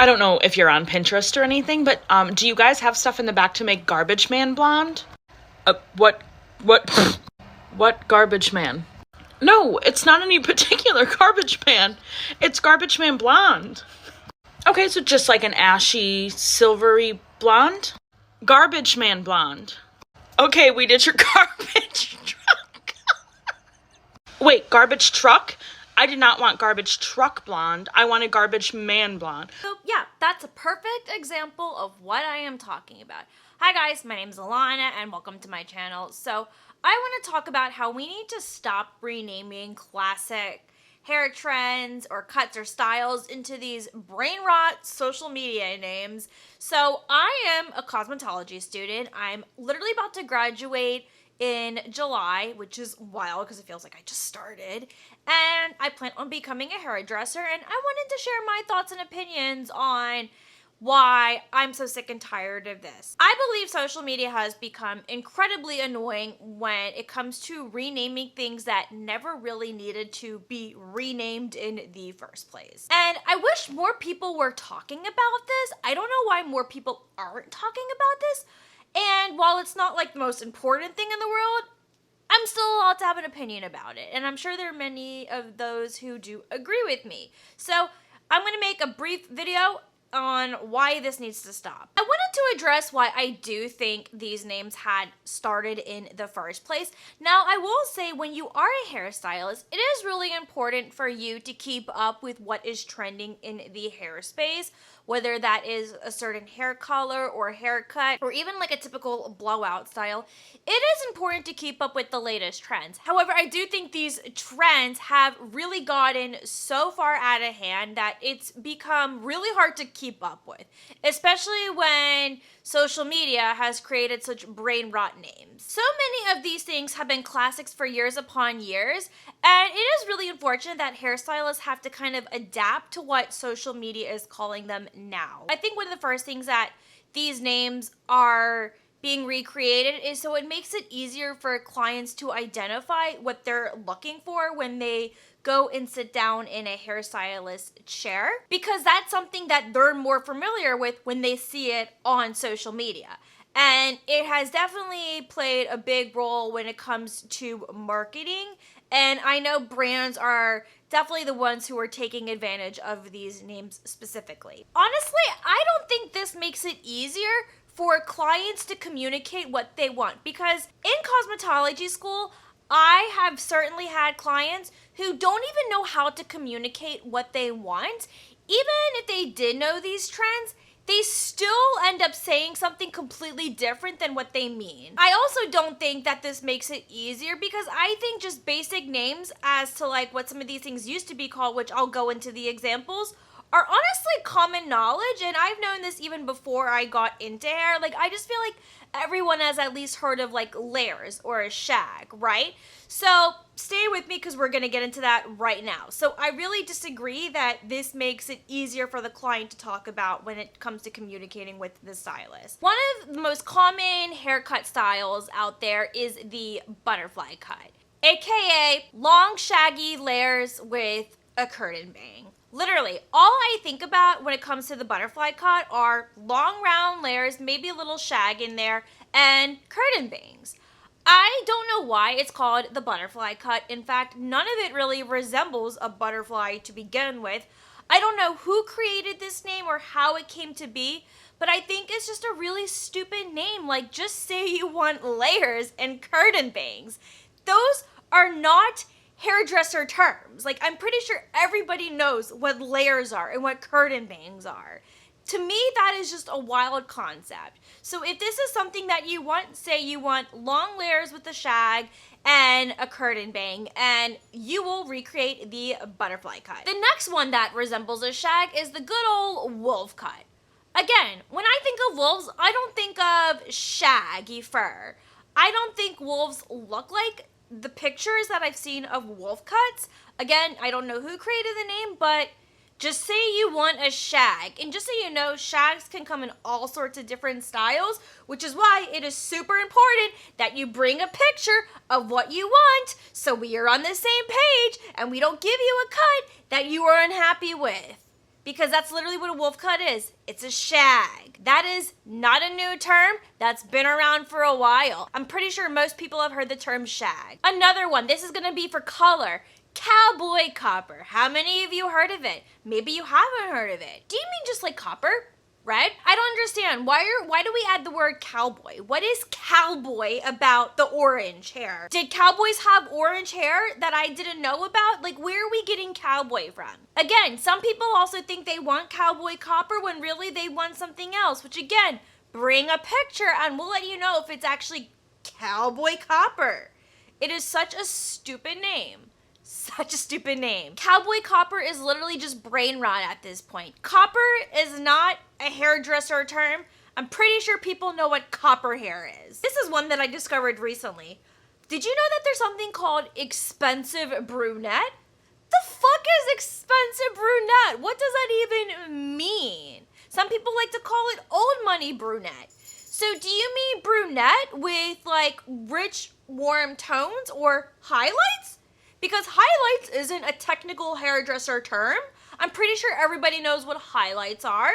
I don't know if you're on Pinterest or anything, but do you guys have stuff in the back to make Garbage Man blonde? What, what Garbage Man? No, it's not any particular Garbage Man. It's Garbage Man blonde. Okay, so just like an ashy, silvery blonde? Garbage Man blonde. Okay, we did your garbage truck. Wait, garbage truck? I did not want garbage truck blonde. I wanted garbage man blonde. So yeah, that's a perfect example of what I am talking about. Hi guys, my name is Ilana and welcome to my channel. So I want to talk about how we need to stop renaming classic hair trends or cuts or styles into these brain rot social media names. So I am a cosmetology student. I'm literally about to graduate in July, which is wild because it feels like I just started. And I plan on becoming a hairdresser, and I wanted to share my thoughts and opinions on why I'm so sick and tired of this. I believe social media has become incredibly annoying when it comes to renaming things that never really needed to be renamed in the first place. And I wish more people were talking about this. I don't know why more people aren't talking about this. And while it's not like the most important thing in the world, I'm still allowed to have an opinion about it. And I'm sure there are many of those who do agree with me. So I'm going to make a brief video on why this needs to stop. I wanted to address why I do think these names had started in the first place. Now, I will say when you are a hairstylist, it is really important for you to keep up with what is trending in the hair space, whether that is a certain hair color or haircut or even like a typical blowout style. It is important to keep up with the latest trends. However, I do think these trends have really gotten so far out of hand that it's become really hard to keep up with, especially when social media has created such brain rot names. So many of these things have been classics for years upon years, and it is really unfortunate that hairstylists have to kind of adapt to what social media is calling them now. I think one of the first things that these names are being recreated is so it makes it easier for clients to identify what they're looking for when they go and sit down in a hairstylist chair, because that's something that they're more familiar with when they see it on social media. And it has definitely played a big role when it comes to marketing. And I know brands are definitely the ones who are taking advantage of these names specifically. Honestly, I don't think this makes it easier for clients to communicate what they want, because in cosmetology school, I have certainly had clients who don't even know how to communicate what they want. Even if they did know these trends, they still end up saying something completely different than what they mean. I also don't think that this makes it easier, because I think just basic names as to like what some of these things used to be called, which I'll go into the examples, are honestly common knowledge, and I've known this even before I got into hair. Like, I just feel like everyone has at least heard of like layers or a shag, right? So stay with me because we're going to get into that right now. So I really disagree that this makes it easier for the client to talk about when it comes to communicating with the stylist. One of the most common haircut styles out there is the butterfly cut, aka long shaggy layers with a curtain bang. Literally, all I think about when it comes to the butterfly cut are long round layers, maybe a little shag in there, and curtain bangs. I don't know why it's called the butterfly cut. In fact, none of it really resembles a butterfly to begin with. I don't know who created this name or how it came to be, but I think it's just a really stupid name. Like, just say you want layers and curtain bangs. Those are not hairdresser terms. Like, I'm pretty sure everybody knows what layers are and what curtain bangs are. To me, that is just a wild concept. So if this is something that you want, say you want long layers with a shag and a curtain bang, and you will recreate the butterfly cut. The next one that resembles a shag is the good old wolf cut. Again, when I think of wolves, I don't think of shaggy fur. I don't think wolves look like the pictures that I've seen of wolf cuts. Again, I don't know who created the name, but just say you want a shag. And just so you know, shags can come in all sorts of different styles, which is why it is super important that you bring a picture of what you want so we are on the same page and we don't give you a cut that you are unhappy with. because that's literally what a wolf cut is. It's a shag. That is not a new term. That's been around for a while. I'm pretty sure most people have heard the term shag. Another one, this is gonna be for color. Cowboy copper. How many of you heard of it? Maybe you haven't heard of it. Do you mean just like copper? Red? I don't understand. Why do we add the word cowboy? What is cowboy about the orange hair? Did cowboys have orange hair that I didn't know about? Like, where are we getting cowboy from? Again, some people also think they want cowboy copper when really they want something else, which again, bring a picture and we'll let you know if it's actually cowboy copper. It is such a stupid name. Such a stupid name. Cowboy copper is literally just brain rot at this point. Copper is not a hairdresser term. I'm pretty sure people know what copper hair is. This is one that I discovered recently. Did you know that there's something called expensive brunette? The fuck is expensive brunette? What does that even mean? Some people like to call it old money brunette. So do you mean brunette with like rich warm tones or highlights? Because highlights isn't a technical hairdresser term. I'm pretty sure everybody knows what highlights are.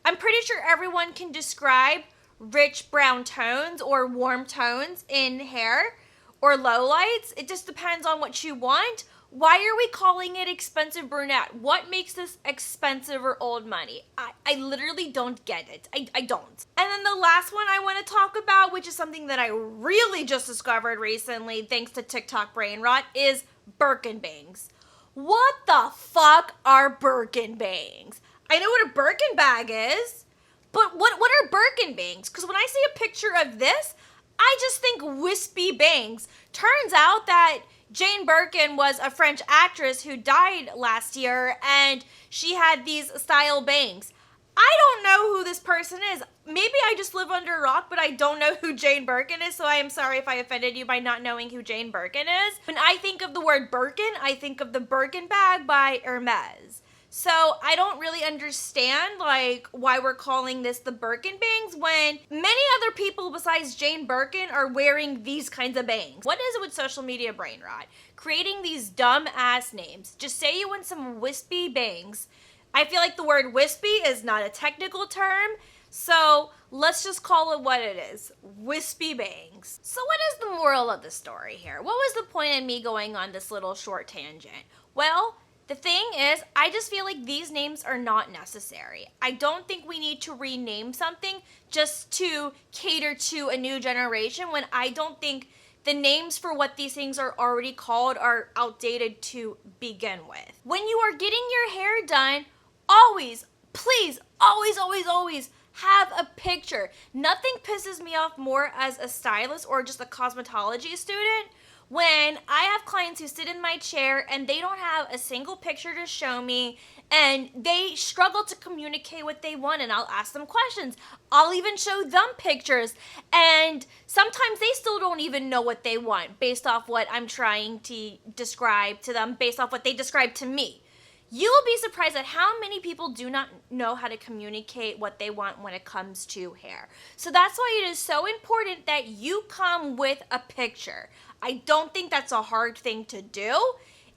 I'm pretty sure everyone can describe rich brown tones or warm tones in hair or lowlights. It just depends on what you want. Why are we calling it expensive brunette? What makes this expensive or old money? I literally don't get it. I don't. And then the last one I want to talk about, which is something that I really just discovered recently thanks to TikTok brain rot, is Birkin bangs. What the fuck are Birkin bangs? I know what a Birkin bag is, but what are Birkin bangs? Because when I see a picture of this, I just think wispy bangs. Turns out that Jane Birkin was a French actress who died last year, and she had these style bangs. I don't know who this person is. Maybe I just live under a rock, but I don't know who Jane Birkin is, so I am sorry if I offended you by not knowing who Jane Birkin is. When I think of the word Birkin, I think of the Birkin bag by Hermes. So I don't really understand like why we're calling this the Birkin bangs when many other people besides Jane Birkin are wearing these kinds of bangs. What is it with social media brain rot? Creating these dumb ass names. Just say you want some wispy bangs. I feel like the word wispy is not a technical term, so let's just call it what it is. Wispy bangs. So what is the moral of the story here? What was the point in me going on this little short tangent? Well, the thing is, I just feel like these names are not necessary. I don't think we need to rename something just to cater to a new generation when I don't think the names for what these things are already called are outdated to begin with. When you are getting your hair done, always, please, always have a picture. Nothing pisses me off more as a stylist or just a cosmetology student when I have clients who sit in my chair and they don't have a single picture to show me and they struggle to communicate what they want, and I'll ask them questions. I'll even show them pictures, and sometimes they still don't even know what they want based off what I'm trying to describe to them, based off what they describe to me. You will be surprised at how many people do not know how to communicate what they want when it comes to hair. So that's why it is so important that you come with a picture. I don't think that's a hard thing to do,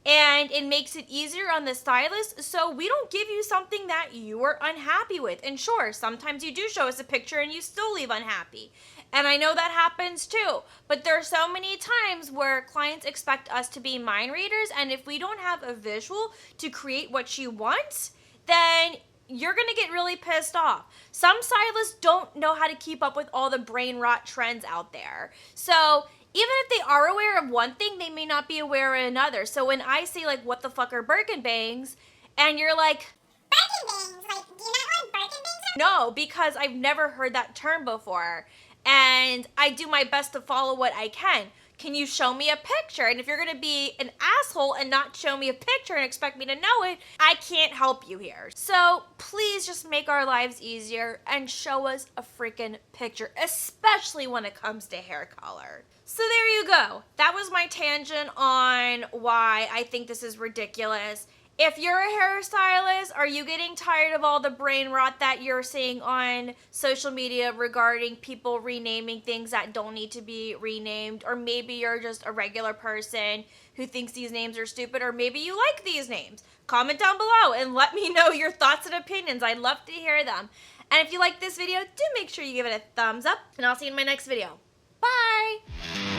and it makes it easier on the stylist so we don't give you something that you are unhappy with. And sure, sometimes you do show us a picture and you still leave unhappy. And I know that happens too, but there are so many times where clients expect us to be mind readers, and if we don't have a visual to create what she wants, then you're gonna get really pissed off. Some stylists don't know how to keep up with all the brain rot trends out there. So even if they are aware of one thing, they may not be aware of another. So when I say like, what the fuck are Birkin bangs? And you're like, Birkin bangs? Like, do you not know what Birkin bangs are? no, because I've never heard that term before. And I do my best to follow what I can. Can you show me a picture? And if you're gonna be an asshole and not show me a picture and expect me to know it, I can't help you here. So please just make our lives easier and show us a freaking picture, especially when it comes to hair color. So there you go. That was my tangent on why I think this is ridiculous. If you're a hairstylist, are you getting tired of all the brain rot that you're seeing on social media regarding people renaming things that don't need to be renamed? Or maybe you're just a regular person who thinks these names are stupid, or maybe you like these names. Comment down below and let me know your thoughts and opinions. I'd love to hear them. And if you like this video, do make sure you give it a thumbs up, and I'll see you in my next video. Bye!